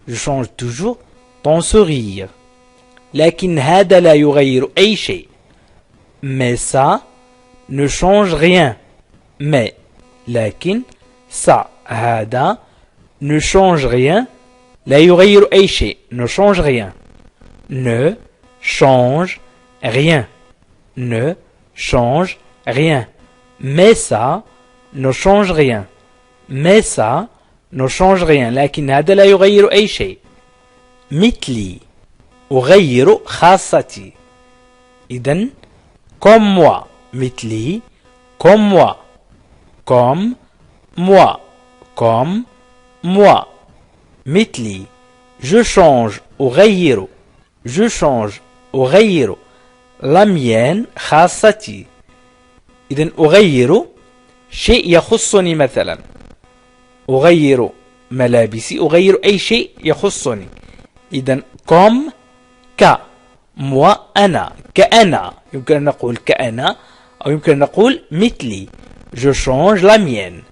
Je change toujours ton sourire. لكن هذا لا يغير أي شيء. Mais ça ne change rien. Mais لكن ça هذا ne change rien. لا يغير أي شيء. Ne change rien. Ne change rien. Ne change rien. Mais ça ne change rien. Mais ça ne change rien. لكن هذا لا يغير أي شيء. مثلي أغير خاصتي. إذن comme moi. مثلي comme moi. Comme moi. Comme moi. مثلي je change أغير. Je change أغير la mienne خاصتي. إذن أغير شيء يخصني مثلا. أغير ملابسي. أغير أي شيء يخصني. إذن comme ك moi أنا كأنا. يمكن أن نقول كأنا أو يمكن أن نقول مثلي. Je change la mienne.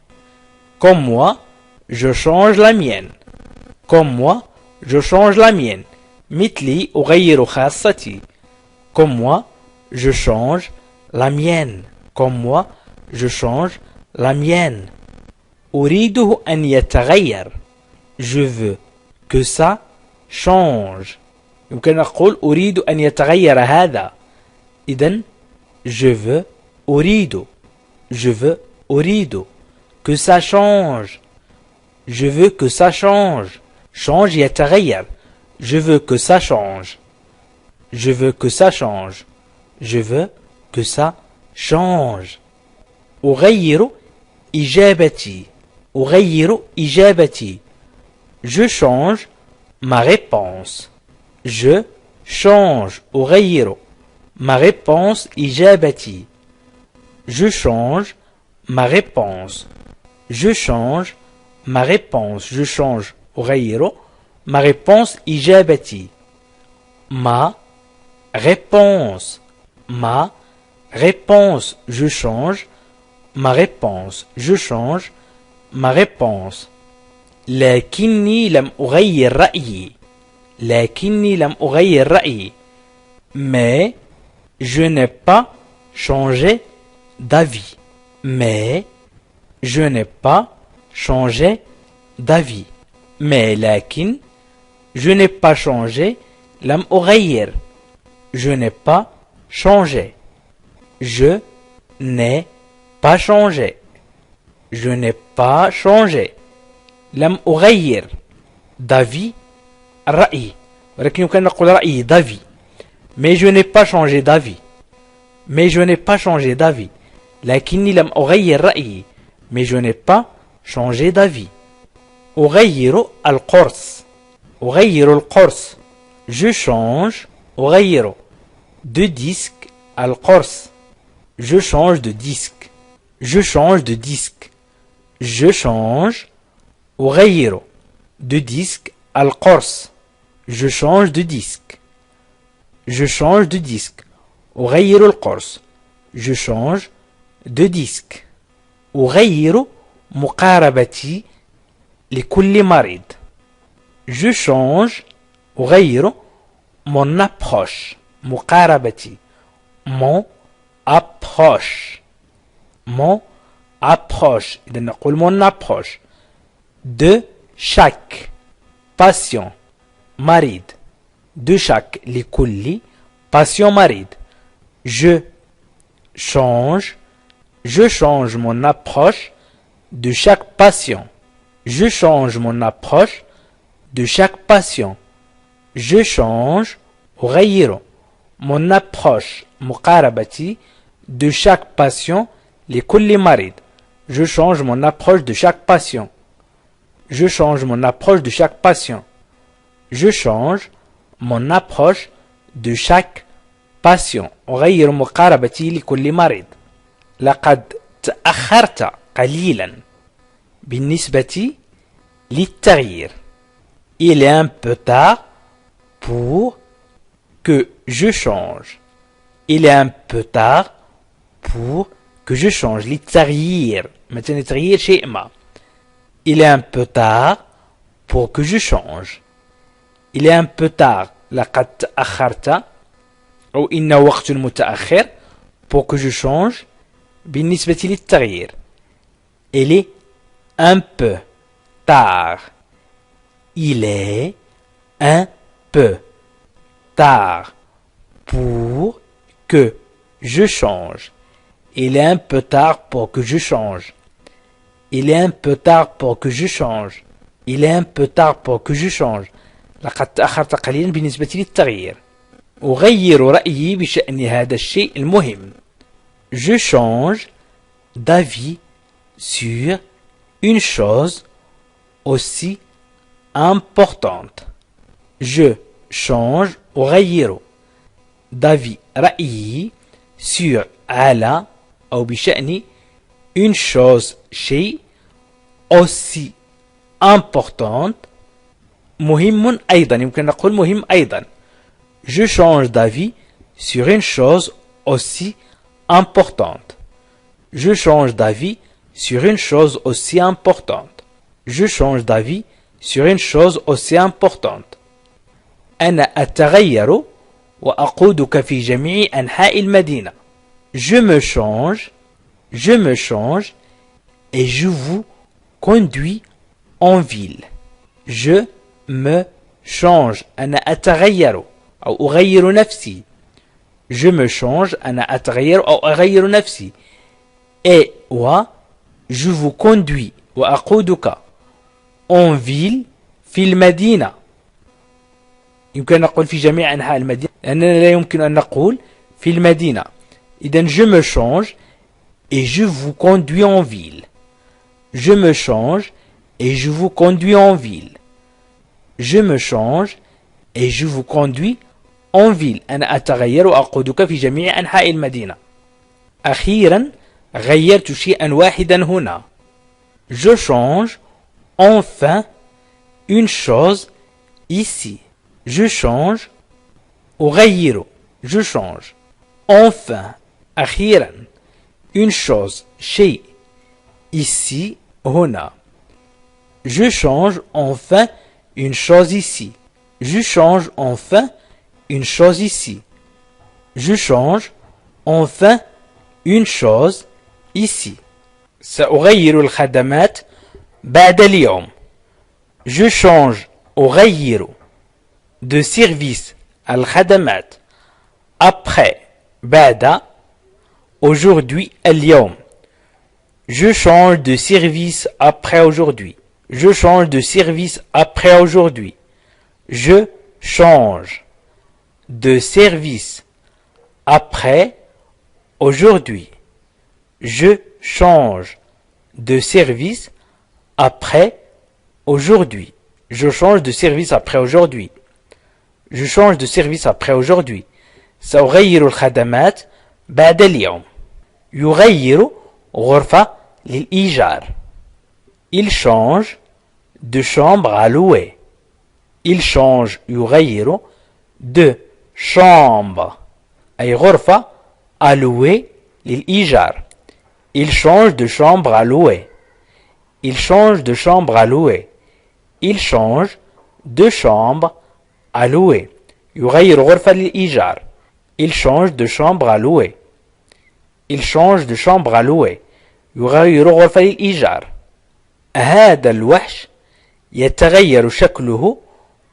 Comme moi, je change la mienne. Comme moi, je change la mienne. مثلي أغير خاصتي. Comme moi, je change la mienne. Comme moi, je change la mienne. أريده أن يتغير. Je veux que ça change. يمكن نقول أريد أن يتغير هذا. إذن je veux أريد. Je veux أريد que ça change. Je veux que ça change. Change يتغير. Je veux que ça change. Je veux que ça change. Je veux que ça change. أغير إجابتي. أغير إجابتي. Je change ma réponse. Je change أغير ma réponse إجابتي. Je change ma réponse. Je change ma réponse. Je change أغير ma réponse إجابتي. Ma réponse. Ma réponse. Je change ma réponse. Je change ma réponse. لكني لم أغير رأيي. لكني لم أغير رأيي. Mais je n'ai pas changé d'avis. Mais je n'ai pas changé d'avis. Mais لكن je n'ai pas changé. لم أغير. Je n'ai pas changé. Je n'ai pas changé. je n'ai pas changé. لم أغير d'avis رأيي ولكن يمكن نقول رأيي d'avis. Mais je n'ai pas changé d'avis. Mais je n'ai pas changé d'avis. لكني لم أغير رأيي. Mais je n'ai pas changé d'avis. أغير القرص. أغير القرص. Je change. أغير. De disque القرص. Je change de disque. Je change de disque. Je change. أغير. De disque القرص. Je change de disque. Je change de disque. أغير القرص. Je change de disque. أغير مقاربتي لكل مريض. Je change. أغير mon approche. مقاربتي. Mon approche. Mon approche. إذا نقول mon approche. De chaque patient مريض. De chaque لكل patient مريض. Je change mon approche de chaque patient. Je change mon approche de chaque patient. Je change أغير mon approche مقاربتي de chaque patient لكل مريض. Je change mon approche de chaque patient. Je change mon approche de chaque patient. Je change mon approche de chaque patient. أغير مقاربتي لكل مريض. لقد تأخرت قليلا بالنسبة للتغيير. Il est un peu tard pour que je change. Il est un peu tard pour que je change. للتغيير. مثلا تغيير شيء ما. Il est un peu tard pour que je change. Il est un peu tard. لقد تأخرت أو إنه وقت متأخر pour que je change. بالنسبة للتغيير. Il est un peu tard. Il est un peu tard pour que je change. Il est un peu tard pour que je change. Il est un peu tard pour que je change. Il est un peu tard pour que je change. لقد تأخرت قليلا بالنسبة للتغيير. أغير رأيي بشأن هذا الشيء المهم. Je change d'avis sur une chose aussi importante. Je change أغير d'avis رأيي sur على أو بشأن une chose شيء aussi importante. مهم أيضا يمكن نقول مهم أيضا. Je change d'avis sur une chose aussi importante. Je change d'avis sur une chose aussi importante. Je change d'avis sur une chose aussi importante. أنا أتغير وأقودك في جميع أنحاء المدينة. Je me change et je vous conduis en ville. Je me change. أنا أتغير أو أغير نفسي. Je me change. أنا أتغير أو أغير نفسي. Et je vous conduis وأقودك en ville في المدينة. يمكن أن نقول في جميع أنحاء المدينة لأننا لا يمكن أن نقول في المدينة. إذن je me change et je vous conduis en ville. Je me change et je vous conduis en ville. Je me change et je vous conduis en ville. أنا أتغير وأقودك في جميع أنحاء المدينة. أخيرا غيرت شيئا واحدا هنا. Je change enfin une chose ici. Je change أغير. Je change enfin أخيرا une chose شيء ici هنا. Je change enfin une chose ici. Je change enfin une chose ici. Je change enfin une chose ici. سأغير الخدمات بعد اليوم. Je change أغير de service الخدمات après بعد aujourd'hui اليوم. Je change de service après aujourd'hui. Je change de service après aujourd'hui. Je change de service après aujourd'hui. Je change de service après aujourd'hui. Je change de service après aujourd'hui. Je change de service après aujourd'hui. سأغير الخدمات بعد اليوم. يغير غرفة للإيجار. Il change de chambre à louer. Il change يغير de chambre أي غرفة à louer للإيجار. Il change de chambre à louer. Il change de chambre à louer. Il change de chambre à louer. يغير غرفة للإيجار. Il change de chambre à louer. Il change de chambre à louer. يغير غرفة للإيجار. هذا الوحش يتغير شكله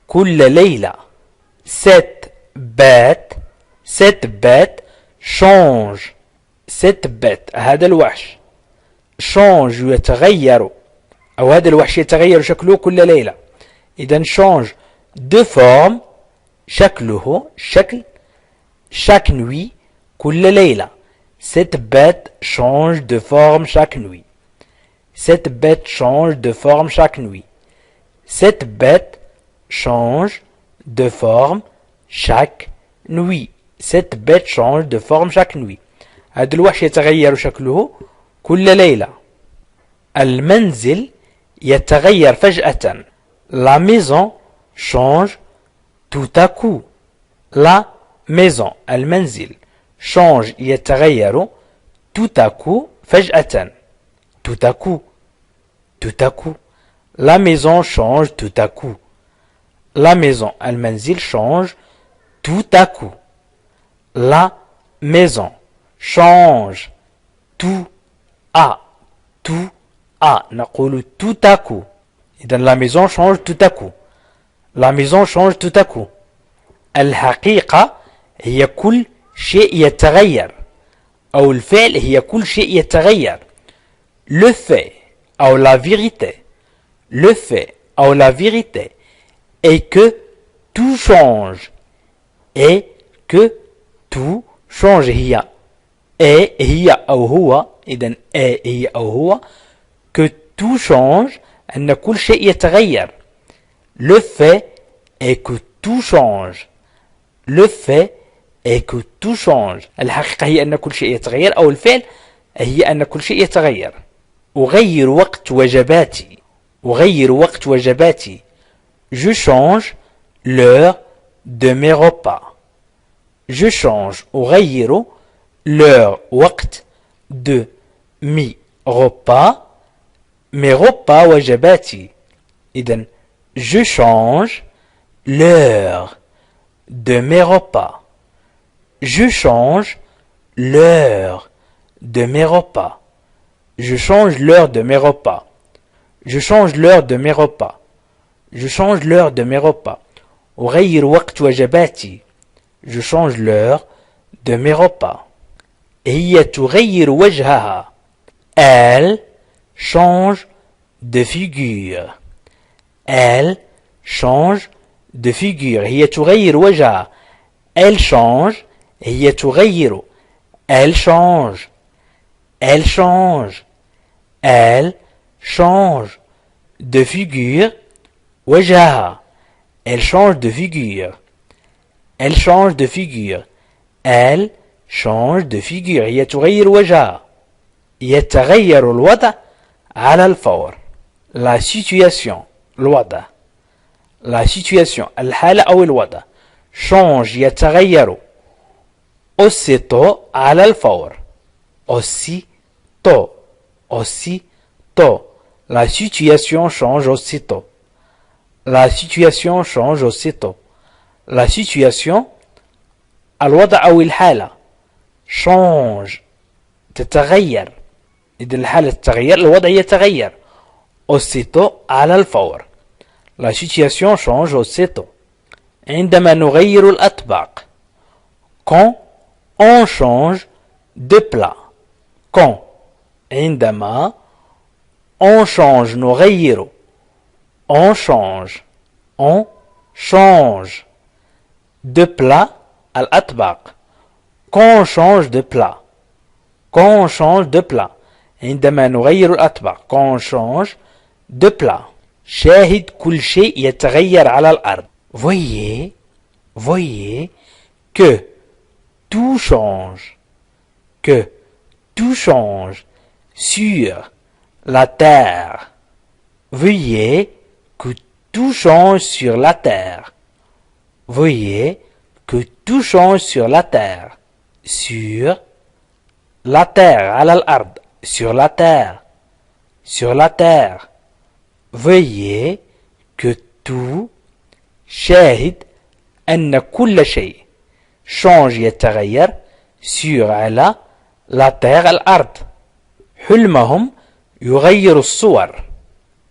كل ليلة. Cette bête change. Cette bête هذا الوحش change يتغير أو هذا الوحش يتغير شكله كل ليلة. إذن change de forme شكله شكل chaque nuit كل ليلة. Cette bête change de forme chaque nuit. Cette bête change de forme chaque nuit. Cette bête change de forme chaque nuit. Cette bête change de forme chaque nuit. هذا الوحش يتغير شكله كل ليلة. المنزل يتغير فجأة. La maison change tout à coup. La maison المنزل change يتغير tout à coup فجأة. Tout à coup. Tout à coup. La maison change tout à coup. La maison المنزل change tout à coup. La maison change tout à نقول tout à coup. إذن la maison change tout à coup. La maison change tout à coup. الحقيقة هي كل شيء يتغير أو الفعل هي كل شيء يتغير. Le fait أو la vérité. Le fait أو la vérité est que tout change. Et que tout change هي أو هو. إذن هي أو هو que tout change أن كل شيء يتغير. Le fait est que tout change. Le fait est que tout change. الحقيقة هي أن كل شيء يتغير أو الفعل هي أن كل شيء يتغير. أغير وقت وجباتي. أغير وقت وجباتي. Je change l'heure de mes repas. Je change أغير l'heure وقت de mes repas. Mes repas وجباتي. إذن je change l'heure de mes repas. Je change l'heure de mes repas. Je change l'heure de mes repas. Je change l'heure de mes repas. Je change l'heure de mes repas. أغير وقت وجباتي. Je change l'heure de mes repas. هي تغير وجهها. Elle change de figure. Elle change de figure. هي تغير وجهها. Elle change. هي تغير. Elle change. Elle change. Elle change de figure. وجهها. Elle change de figure. Elle change de figure. Elle change de figure. هي تغير وجهها. يتغير الوضع على الفور. La situation. الوضع. La situation. الحالة أو الوضع. change يتغير. aussitôt على الفور. aussitôt. aussitôt. La situation change aussitôt. La situation change aussitôt. La situation الوضع أو الحالة change تتغير. إذا الحالة تتغير الوضع يتغير. aussitôt على الفور. La situation change aussitôt. عندما نغير الأطباق. Quand on change de plat. Quand عندما on change نغير on change de plat الأطباق quand on change de plat عندما نغير الأطباق quand on change de plat شاهد كل شيء يتغير على الأرض voyez que tout change sur la terre veuillez que tout change sur la terre veuillez que tout change sur la terre sur la terre على الأرض sur la terre veuillez que tout شاهد أن كل شيء change يتغير sur على la terre الأرض حلمهم يغير الصور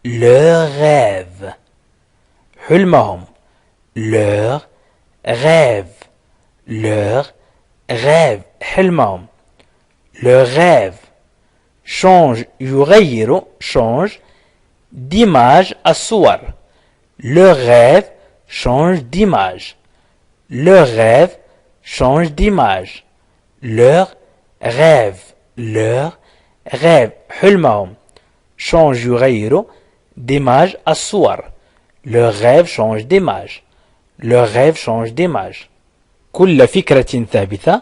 leur rêve حلمهم leur rêve حلمهم leur rêve change يغير change d'image الصور leur rêve change d'image leur rêve change d'image leur rêve حلمهم change يغير d'image الصور leur rêve change d'image كل فكرة ثابتة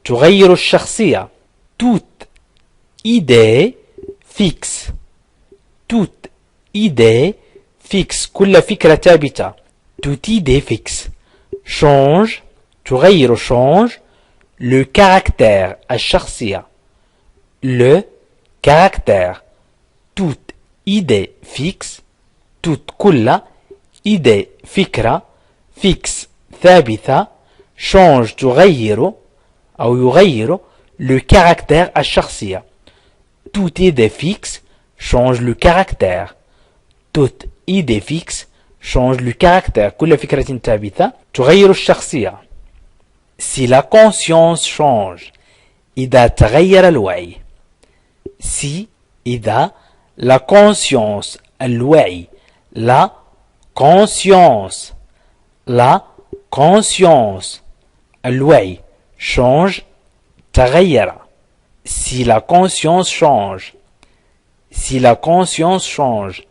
تغير الشخصية toute idée fixe كل فكرة ثابتة toute idée fixe change تغير change le caractère الشخصية le caractère toute idée fixe toute كل idée فكرة fixe ثابتة change تغير أو يغير le caractère الشخصية toute idée fixe change le caractère toute idée fixe change le caractère كل فكرة ثابتة تغير الشخصية si la conscience change إذا تغير الوعي si إذا la conscience الوعي la conscience الوعي change تغير si la conscience change si la conscience change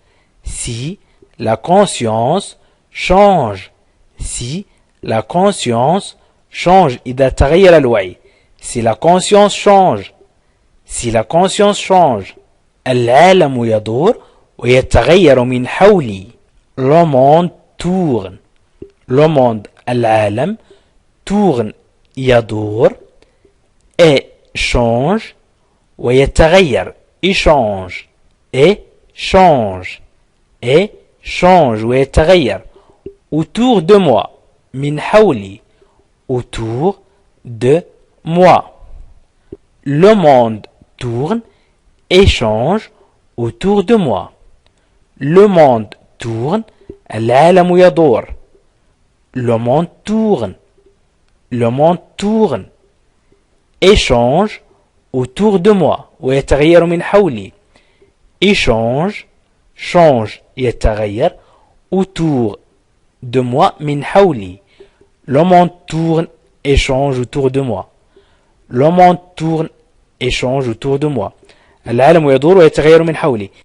si la conscience change si la conscience change إذا تغير الوعي si la conscience change العالم يدور ويتغير من حولي le monde العالم tourne يدور et change ويتغير change ويتغير autour de moi من حولي autour de moi le monde tourne et change autour de moi le monde tourne العالم يدور le monde tourne et change autour de moi ويتغير من حولي change يتغير autour de moi من حولي le monde tourne et change autour de moi le monde tourne et change autour de moi العالم يدور ويتغير من حولي